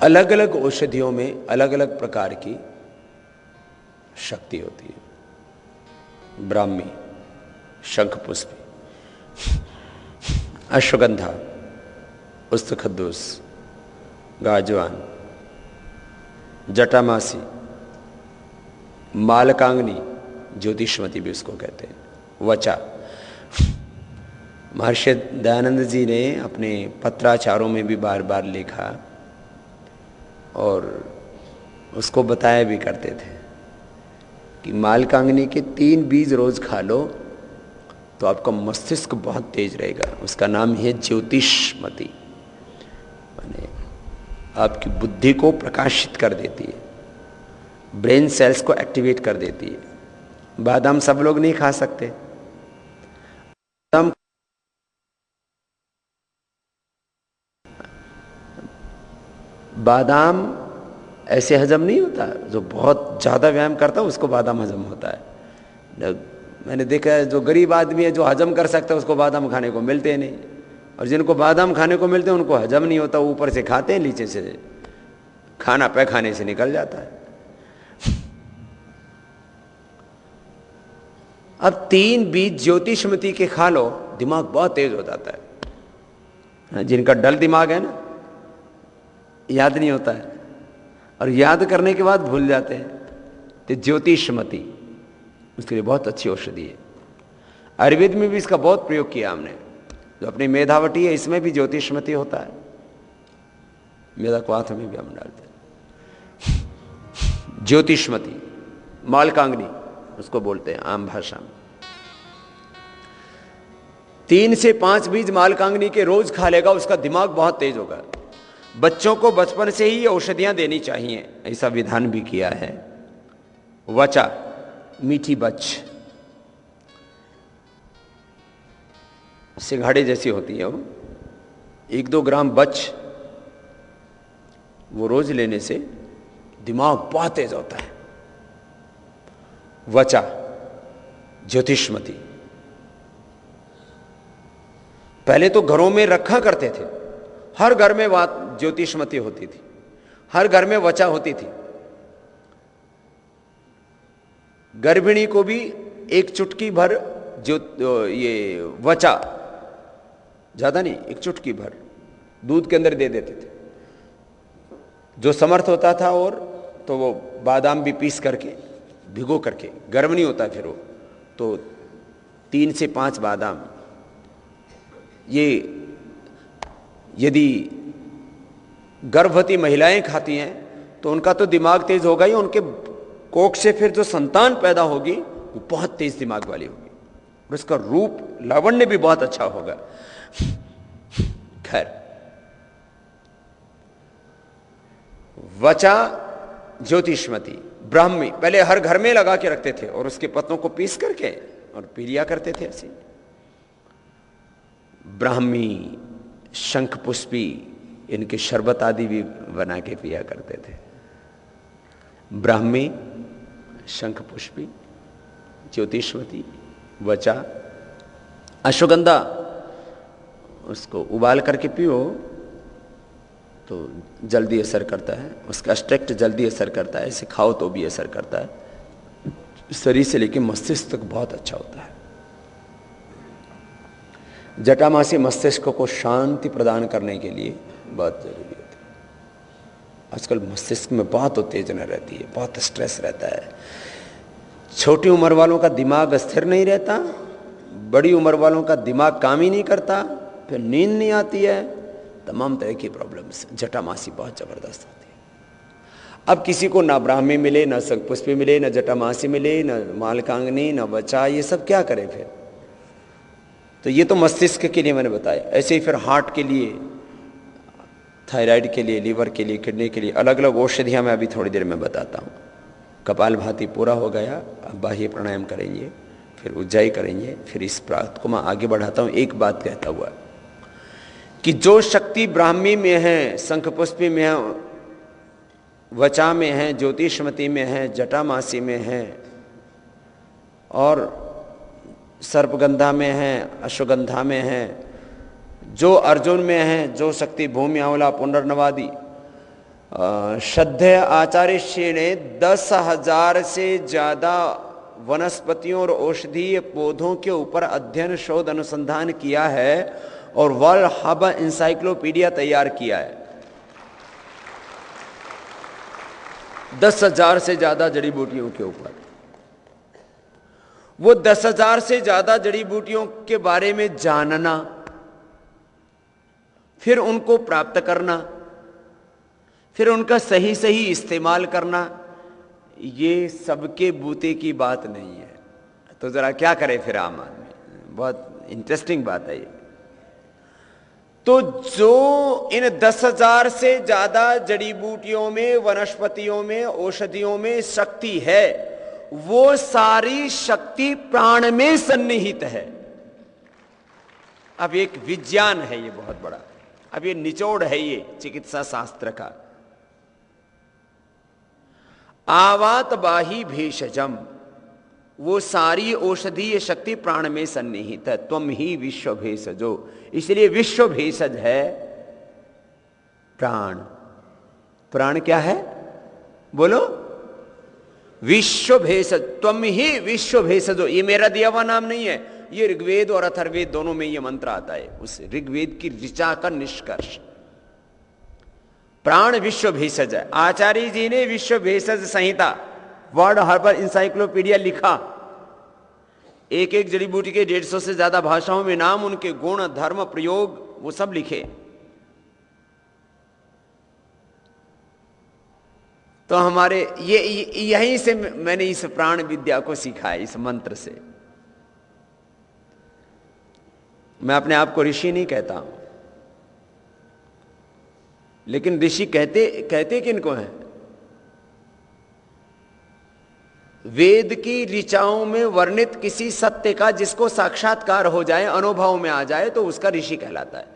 अलग अलग औषधियों में अलग अलग प्रकार की शक्ति होती है। ब्राह्मी, शंखपुष्पी, अश्वगंधा, उस्तखद्दूस, गाजवान, जटामासी, मालकांगनी, ज्योतिषमती भी उसको कहते हैं, वचा। महर्षि दयानंद जी ने अपने पत्राचारों में भी बार बार लिखा और उसको बताया भी करते थे कि मालकांगनी के 3 बीज रोज खा लो तो आपका मस्तिष्क बहुत तेज रहेगा। उसका नाम है ज्योतिषमती, माने आपकी बुद्धि को प्रकाशित कर देती है, ब्रेन सेल्स को एक्टिवेट कर देती है। बादाम सब लोग नहीं खा सकते। बादाम ऐसे हजम नहीं होता, जो बहुत ज़्यादा व्यायाम करता है उसको बादाम हजम होता है। मैंने देखा है जो गरीब आदमी है जो हजम कर सकता है उसको बादाम खाने को मिलते नहीं, और जिनको बादाम खाने को मिलते हैं उनको हजम नहीं होता, ऊपर से खाते हैं, नीचे से खाना पैखाने से निकल जाता है। अब 3 बीज ज्योतिषमती के खा लो, दिमाग बहुत तेज हो जाता है। जिनका डल दिमाग है ना, याद नहीं होता है, और याद करने के बाद भूल जाते हैं, तो ज्योतिषमती उसके लिए बहुत अच्छी औषधि है। आयुर्वेद में भी इसका बहुत प्रयोग किया हमने। जो अपनी मेधावटी है इसमें भी ज्योतिषमती होता है, मेधाक्वाथ में भी हम डालते हैं। ज्योतिषमती, मालकांगनी उसको बोलते हैं आम भाषा में। 3 से 5 बीज मालकांगनी के रोज खा लेगा, उसका दिमाग बहुत तेज होगा। बच्चों को बचपन से ही औषधियां देनी चाहिए, ऐसा विधान भी किया है। वचा, मीठी बच, सिंघाड़े जैसी होती है वो, 1-2 ग्राम बच वो रोज लेने से दिमाग बहुत तेज होता है। वचा, ज्योतिषमती। पहले तो घरों में रखा करते थे, हर घर में ज्योतिषमती होती थी, हर घर में वचा होती थी। गर्भिणी को भी 1 चुटकी भर ये वचा, ज्यादा नहीं, 1 चुटकी भर दूध के अंदर दे देते थे। जो समर्थ होता था और तो वो बादाम भी पीस करके भिगो करके, गर्म नहीं होता फिर वो, तो 3 से 5 बादाम, ये यदि गर्भवती महिलाएं खाती हैं तो उनका तो दिमाग तेज होगा ही, उनके कोख से फिर जो संतान पैदा होगी वो बहुत तेज दिमाग वाली होगी, और उसका रूप लावण्य भी बहुत अच्छा होगा। खैर, वचा, ज्योतिषमती, ब्राह्मी पहले हर घर में लगा के रखते थे और उसके पत्तों को पीस करके और पी लिया करते थे ऐसे। ब्राह्मी, शंखपुष्पी, इनके शरबत आदि भी बना के पिया करते थे। ब्राह्मी, शंखपुष्पी, ज्योतिषमती, वचा, अश्वगंधा, उसको उबाल करके पियो तो जल्दी असर करता है, उसका एक्सट्रैक्ट जल्दी असर करता है, इसे खाओ तो भी असर करता है, शरीर से लेकर मस्तिष्क तक बहुत अच्छा होता है। जटामासी मस्तिष्क को शांति प्रदान करने के लिए बहुत जरूरी होती है। आजकल मस्तिष्क में बहुत उत्तेजना रहती है, बहुत स्ट्रेस रहता है। छोटी उम्र वालों का दिमाग स्थिर नहीं रहता, बड़ी उम्र वालों का दिमाग काम ही नहीं करता, फिर नींद नहीं आती है, तमाम तरह की प्रॉब्लम्स। जटामासी बहुत जबरदस्त होती है। अब किसी को ना ब्राह्मी मिले, ना शंखपुष्पी मिले, ना जटामासी मिले, ना मालकांगनी, ना वचा, ये सब क्या करें फिर? तो ये तो मस्तिष्क के लिए मैंने बताया। ऐसे ही फिर हार्ट के लिए, थायराइड के लिए, लीवर के लिए, किडनी के लिए अलग अलग औषधियाँ मैं अभी थोड़ी देर में बताता हूँ। कपालभाति पूरा हो गया, अब बाह्य प्राणायाम करेंगे, फिर उज्जाई करेंगे, फिर इस बात को मैं आगे बढ़ाता हूँ। एक बात कहता हुआ कि जो शक्ति ब्राह्मी में है, शंखपुष्पी में है, वचा में है, ज्योतिषमती में है, जटामासी में है, और सर्पगंधा में है, अश्वगंधा में है, जो अर्जुन में है, जो शक्ति भूमि आंवला पुनर्नवादी, श्रद्धेय आचार्य श्री ने 10,000 से ज्यादा वनस्पतियों और औषधीय पौधों के ऊपर अध्ययन शोध अनुसंधान किया है और वर्ल्ड हब इंसाइक्लोपीडिया तैयार किया है। 10,000 से ज्यादा जड़ी बूटियों के ऊपर। वो 10,000 से ज्यादा जड़ी बूटियों के बारे में जानना, फिर उनको प्राप्त करना, फिर उनका सही सही इस्तेमाल करना, ये सबके बूते की बात नहीं है। तो जरा क्या करे फिर आम आदमी। बहुत इंटरेस्टिंग बात है ये। तो जो इन 10,000 से ज्यादा जड़ी बूटियों में, वनस्पतियों में, औषधियों में शक्ति है, वो सारी शक्ति प्राण में सन्निहित है। अब एक विज्ञान है ये बहुत बड़ा, अब ये निचोड़ है ये चिकित्सा शास्त्र का। आवात बाही भेषजम, वो सारी औषधीय शक्ति प्राण में सन्निहित है। त्वम ही विश्व भेषजो, इसलिए विश्व भेषज है प्राण। प्राण क्या है बोलो? विश्व भेषज। त्वम ही विश्व भेषजो, ये मेरा दिया हुआ नाम नहीं है, ये ऋग्वेद और अथर्ववेद दोनों में ये मंत्र आता है। उस ऋग्वेद की ऋचा का निष्कर्ष प्राण विश्व भेषज है। आचार्य जी ने विश्व भेषज संहिता, वर्ल्ड हर्बल इंसाइक्लोपीडिया लिखा। एक एक जड़ी बूटी के 150 से ज्यादा भाषाओं में नाम, उनके गुण, धर्म, प्रयोग, वो सब लिखे। तो हमारे ये यहीं से मैंने इस प्राण विद्या को सीखा है, इस मंत्र से। मैं अपने आप को ऋषि नहीं कहता हूं, लेकिन ऋषि कहते किनको हैं? वेद की ऋचाओं में वर्णित किसी सत्य का जिसको साक्षात्कार हो जाए, अनुभव में आ जाए, तो उसका ऋषि कहलाता है।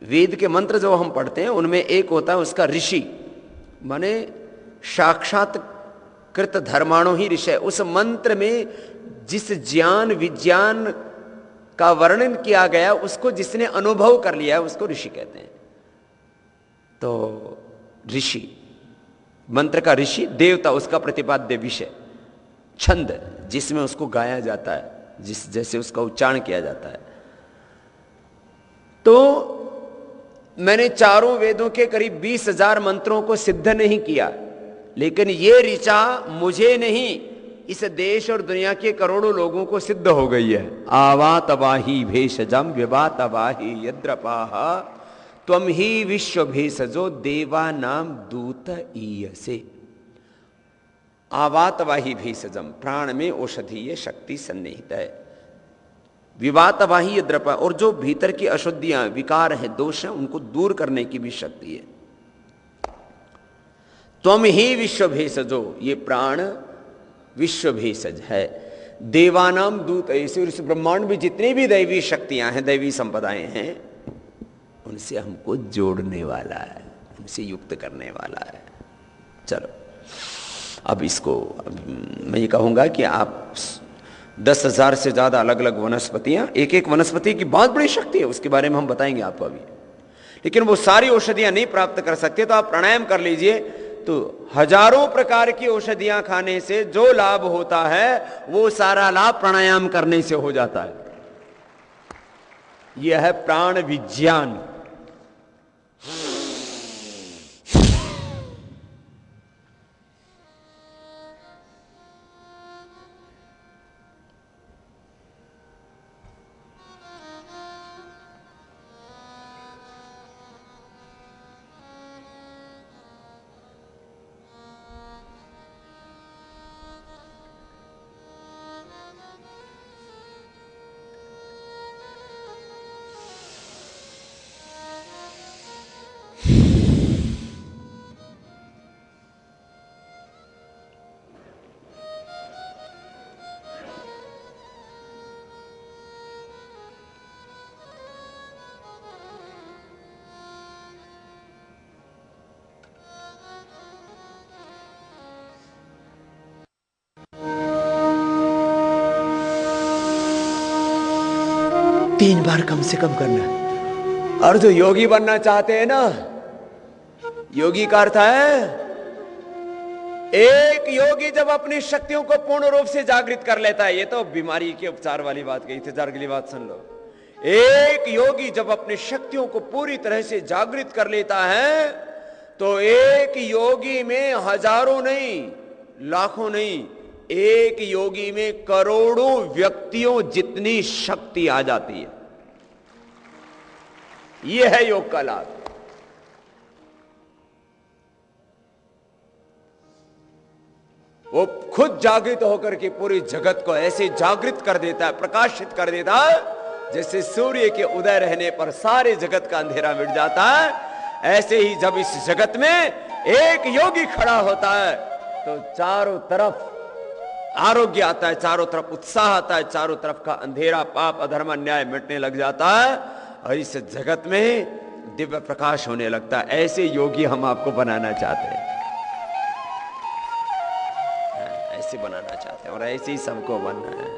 वेद के मंत्र जो हम पढ़ते हैं उनमें एक होता है उसका ऋषि, माने साक्षात्कृत धर्माणो ही ऋषि। उस मंत्र में जिस ज्ञान विज्ञान का वर्णन किया गया उसको जिसने अनुभव कर लिया है उसको ऋषि कहते हैं। तो ऋषि, मंत्र का ऋषि, देवता उसका प्रतिपाद्य विषय, छंद जिसमें उसको गाया जाता है, जिस जैसे उसका उच्चारण किया जाता है। तो मैंने चारों वेदों के करीब 20,000 मंत्रों को सिद्ध नहीं किया, लेकिन ये ऋचा मुझे नहीं, इस देश और दुनिया के करोड़ों लोगों को सिद्ध हो गई है। आवा तबाही भेषजम विवा तबाही यद्रपाह त्वम ही विश्व भेषजो देवा नाम दूत ईयसे। आवातवाही भेषजम, प्राण में औषधीय शक्ति सन्निहित है। विवातवाही यद्रपा, और जो भीतर की अशुद्धियां, विकार हैं, दोष हैं, उनको दूर करने की भी शक्ति है। त्वम ही विश्व भेषजो, ये प्राण विश्व भेषज है। देवानाम दूत ऐसे, इस ब्रह्मांड में जितनी भी दैवी शक्तियां हैं, दैवी संपदाएं हैं, उनसे हमको जोड़ने वाला है, उनसे युक्त करने वाला है। चलो अब इसको मैं ये कहूंगा कि आप 10,000 से ज्यादा अलग अलग वनस्पतियां, एक एक वनस्पति की बहुत बड़ी शक्ति है, उसके बारे में हम बताएंगे आपको अभी। लेकिन वो सारी औषधियां नहीं प्राप्त कर सकते, तो आप प्राणायाम कर लीजिए, तो हजारों प्रकार की औषधियां खाने से जो लाभ होता है वो सारा लाभ प्राणायाम करने से हो जाता है। यह है प्राण विज्ञान। तीन बार कम से कम करना है। और जो योगी बनना चाहते हैं ना, योगी का अर्थ है एक योगी जब अपनी शक्तियों को पूर्ण रूप से जागृत कर लेता है। ये तो बीमारी के उपचार वाली बात कही थी, जरा अगली बात सुन लो। एक योगी जब अपनी शक्तियों को पूरी तरह से जागृत कर लेता है तो एक योगी में हजारों नहीं, लाखों नहीं, एक योगी में करोड़ों व्यक्तियों जितनी शक्ति आ जाती है। यह है योग का लाभ। वो खुद जागृत होकर के पूरी जगत को ऐसे जागृत कर देता है, प्रकाशित कर देता है, जैसे सूर्य के उदय रहने पर सारे जगत का अंधेरा मिट जाता है। ऐसे ही जब इस जगत में एक योगी खड़ा होता है तो चारों तरफ आरोग्य आता है, चारों तरफ उत्साह आता है, चारों तरफ का अंधेरा, पाप, अधर्म, अन्याय मिटने लग जाता है और इस जगत में दिव्य प्रकाश होने लगता है। ऐसे योगी हम आपको बनाना चाहते हैं, ऐसे बनाना चाहते हैं और ऐसे ही सबको बनना है।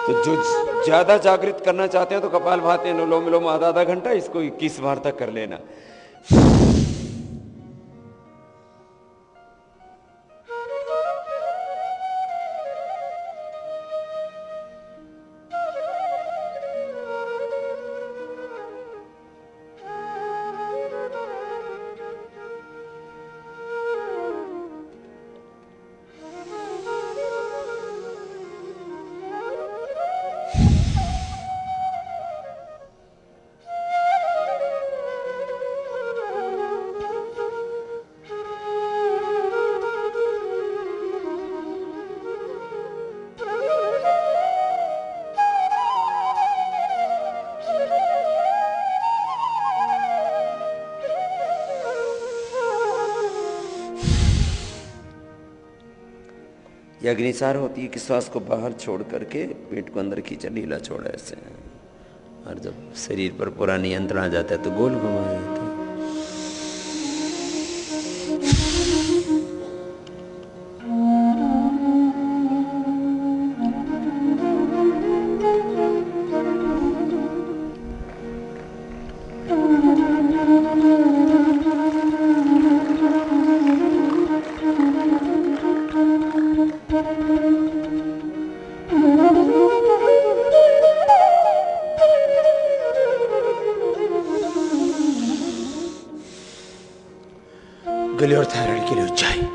तो जो ज्यादा जागृत करना चाहते हैं तो कपालभाति, अनुलोम विलोम आधा आधा घंटा, इसको 21 बार तक कर लेना। अग्निसार होती है कि श्वास को बाहर छोड़ करके पेट को अंदर खींचा, ढीला छोड़ा ऐसे, और जब शरीर पर पूरा नियंत्रण आ जाता है तो गोल घुमा जाता है। गले और थायराइड के लिए ऊंचाई।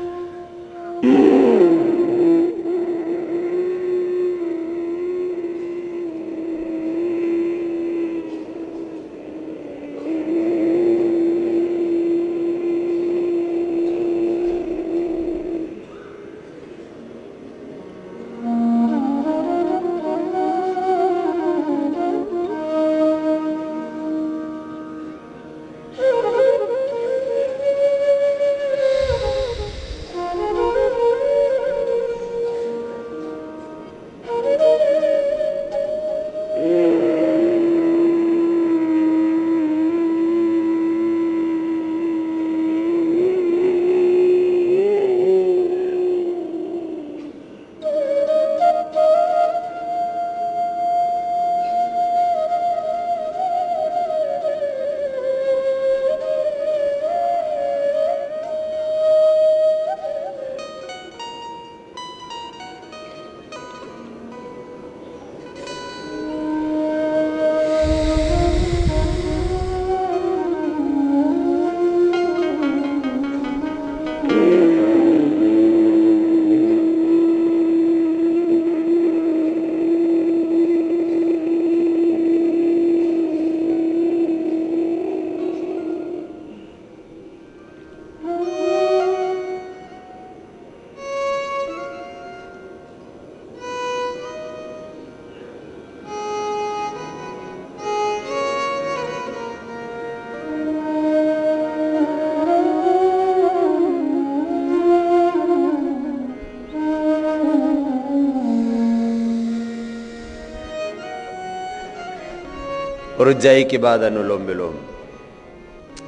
और ऊंचाई के बाद अनुलोम विलोम।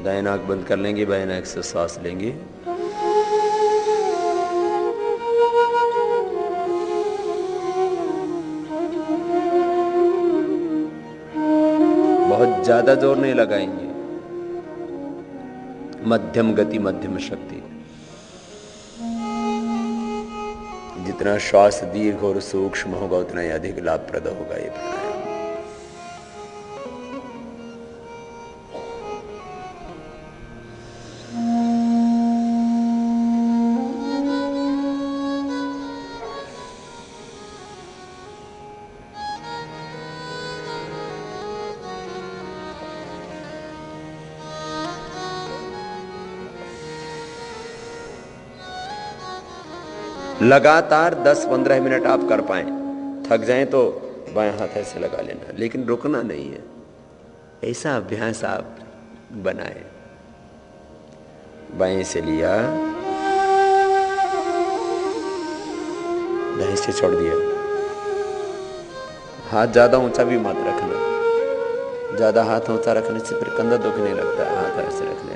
दाएं नाक बंद कर लेंगे, बाएं नाक से सांस लेंगे। बहुत ज्यादा जोर नहीं लगाएंगे, मध्यम गति मध्यम शक्ति। जितना श्वास दीर्घ और सूक्ष्म होगा उतना ही अधिक लाभप्रद होगा ये प्राणायाम। लगातार 10-15 मिनट आप कर पाएं, थक जाएं तो बाएं हाथ ऐसे लगा लेना, लेकिन रुकना नहीं है। ऐसा अभ्यास आप बनाएं। बाएं से लिया, दाएं से छोड़ दिया। हाथ ज्यादा ऊंचा भी मत रखना, ज्यादा हाथ ऊंचा रखने से फिर कंधा दुखने लगता है। हाथ ऐसे रख लेना।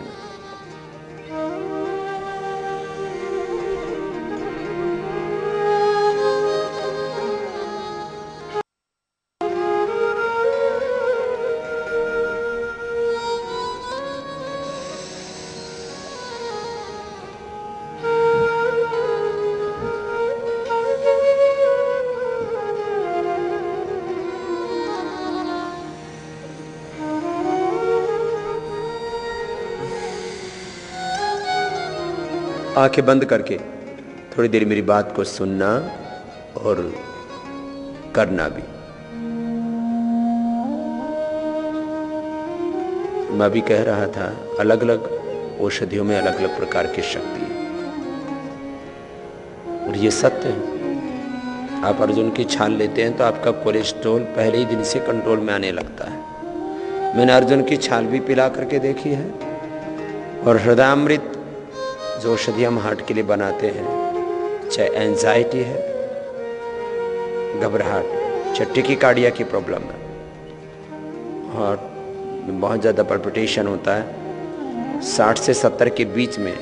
आंखें बंद करके थोड़ी देर मेरी बात को सुनना और करना भी। मैं भी कह रहा था, अलग अलग औषधियों में अलग अलग प्रकार की शक्ति है और ये सत्य है। आप अर्जुन की छाल लेते हैं तो आपका कोलेस्ट्रॉल पहले ही दिन से कंट्रोल में आने लगता है। मैंने अर्जुन की छाल भी पिला करके देखी है। और हृदयामृत जो औषधि हम हार्ट के लिए बनाते हैं, चाहे एंजाइटी है, घबराहट, चाहे टेकिकार्डिया की प्रॉब्लम है, हार्ट में बहुत ज़्यादा पल्पिटेशन होता है 60 से 70 के बीच में,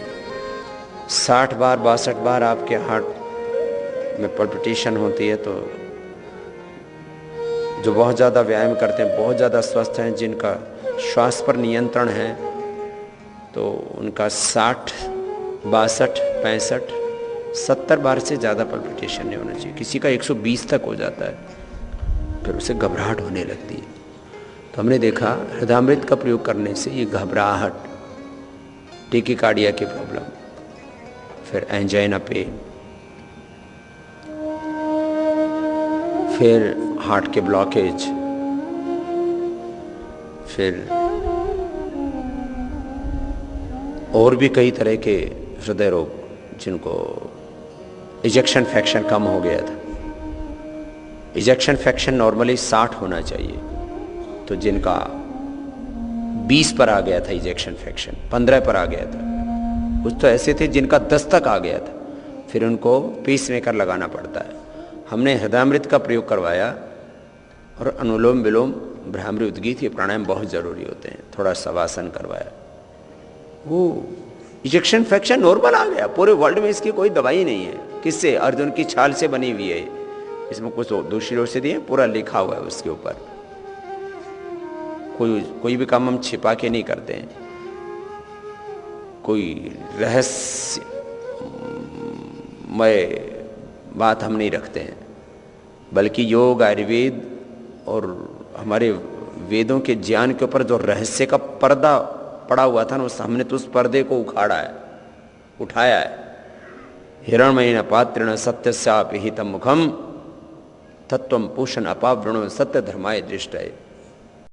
60 बार 62 बार आपके हार्ट में पल्पिटेशन होती है, तो जो बहुत ज़्यादा व्यायाम करते हैं, बहुत ज़्यादा स्वस्थ हैं, जिनका श्वास पर नियंत्रण है, तो उनका 60, 62, 65, 70 बार से ज़्यादा पल्पिटेशन नहीं होना चाहिए। किसी का 120 तक हो जाता है, फिर उसे घबराहट होने लगती है। तो हमने देखा हृदयामृत का प्रयोग करने से ये घबराहट, टेकिकार्डिया की प्रॉब्लम, फिर एंजाइना पेन, फिर हार्ट के ब्लॉकेज, फिर और भी कई तरह के हृदय रोग, जिनको इजेक्शन फ्रैक्शन कम हो गया था। इजेक्शन फ्रैक्शन नॉर्मली 60 होना चाहिए, तो जिनका 20 पर आ गया था इजेक्शन फ्रैक्शन, 15 पर आ गया था, कुछ तो ऐसे थे जिनका 10 तक आ गया था, फिर उनको पेसमेकर लगाना पड़ता है। हमने हृदयामृत का प्रयोग करवाया और अनुलोम विलोम, भ्रामरी, उद्गीत, ये प्राणायाम बहुत ज़रूरी होते हैं। थोड़ा शवासन करवाया, वो इजेक्शन फ्रैक्शन नॉर्मल आ गया। पूरे वर्ल्ड में इसकी कोई दवाई नहीं है। किससे? अर्जुन की छाल से बनी हुई है। इसमें कुछ दूसरी औषधि है, पूरा लिखा हुआ है उसके ऊपर। कोई भी काम हम छिपा के नहीं करते हैं, कोई रहस्यमय बात हम नहीं रखते हैं, बल्कि योग, आयुर्वेद और हमारे वेदों के ज्ञान के ऊपर जो रहस्य का पर्दा पड़ा हुआ था ना, उस हमने तो उस पर्दे को उखाड़ा है, उठाया है। हिरण्मयेन पात्रेण सत्यस्यापि हितं मुखम तत्त्वं पूषन् अपावृणो सत्य धर्माय दृष्टये।